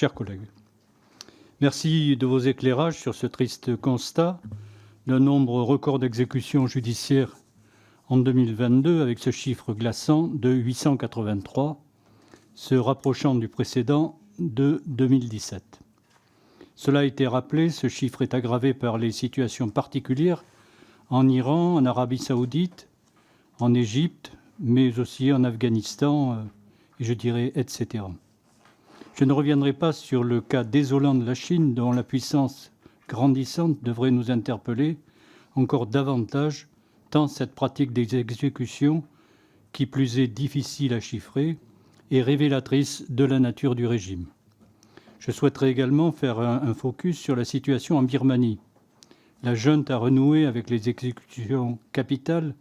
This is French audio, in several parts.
Chers collègues, merci de vos éclairages sur ce triste constat d'un nombre record d'exécutions judiciaires en 2022, avec ce chiffre glaçant de 883, se rapprochant du précédent de 2017. Cela a été rappelé, ce chiffre est aggravé par les situations particulières en Iran, en Arabie Saoudite, en Égypte, mais aussi en Afghanistan, et je dirais, etc. Je ne reviendrai pas sur le cas désolant de la Chine, dont la puissance grandissante devrait nous interpeller encore davantage, tant cette pratique des exécutions, qui plus est difficile à chiffrer, est révélatrice de la nature du régime. Je souhaiterais également faire un focus sur la situation en Birmanie. La junte a renoué avec les exécutions capitales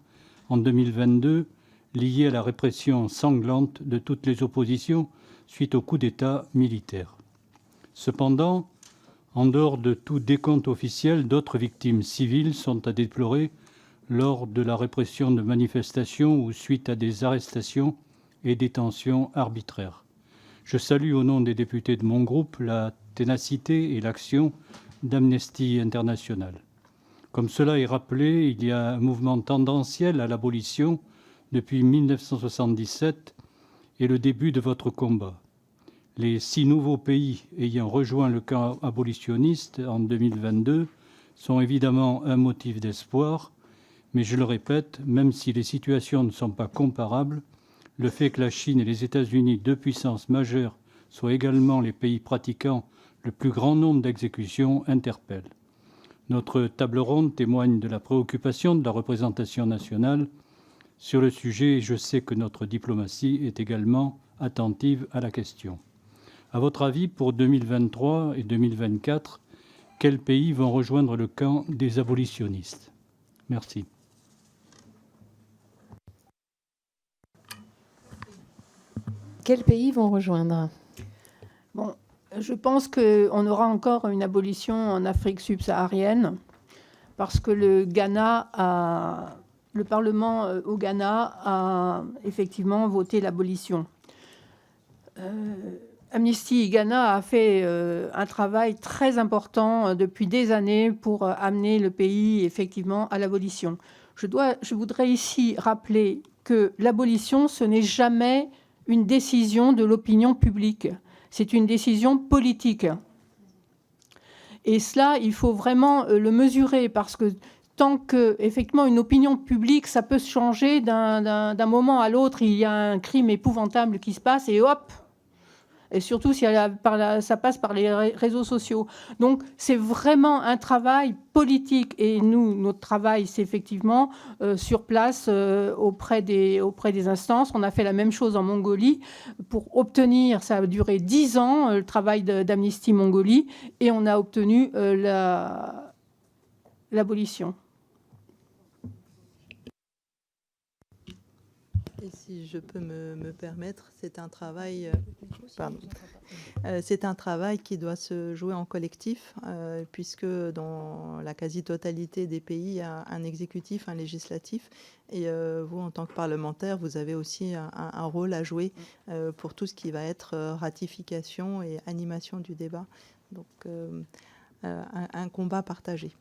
en 2022, liées à la répression sanglante de toutes les oppositions suite au coup d'État militaire. Cependant, en dehors de tout décompte officiel, d'autres victimes civiles sont à déplorer lors de la répression de manifestations ou suite à des arrestations et détentions arbitraires. Je salue au nom des députés de mon groupe la ténacité et l'action d'Amnesty International. Comme cela est rappelé, il y a un mouvement tendanciel à l'abolition depuis 1977 et le début de votre combat. Les 6 nouveaux pays ayant rejoint le camp abolitionniste en 2022 sont évidemment un motif d'espoir, mais je le répète, même si les situations ne sont pas comparables, le fait que la Chine et les États-Unis, deux puissances majeures, soient également les pays pratiquant le plus grand nombre d'exécutions interpelle. Notre table ronde témoigne de la préoccupation de la représentation nationale sur le sujet et je sais que notre diplomatie est également attentive à la question. À votre avis, pour 2023 et 2024, quels pays vont rejoindre le camp des abolitionnistes? Merci. Quels pays vont rejoindre? Bon, je pense qu'on aura encore une abolition en Afrique subsaharienne parce que le Parlement au Ghana a effectivement voté l'abolition. Amnesty Ghana a fait un travail très important depuis des années pour amener le pays effectivement à l'abolition. Je voudrais ici rappeler que l'abolition, ce n'est jamais une décision de l'opinion publique. C'est une décision politique. Et cela, il faut vraiment le mesurer parce que tant que, effectivement, une opinion publique, ça peut se changer d'un moment à l'autre. Il y a un crime épouvantable qui se passe et hop, et surtout si ça passe par les réseaux sociaux. Donc, c'est vraiment un travail politique. Et nous, notre travail, c'est effectivement sur place auprès des instances. On a fait la même chose en Mongolie pour obtenir, ça a duré 10 ans, le travail d'Amnesty Mongolie, et on a obtenu l'abolition. Et si je peux me permettre, c'est un travail, c'est un travail qui doit se jouer en collectif, puisque dans la quasi-totalité des pays, il y a un exécutif, un législatif, et vous, en tant que parlementaire, vous avez aussi un rôle à jouer pour tout ce qui va être ratification et animation du débat. Donc, un combat partagé.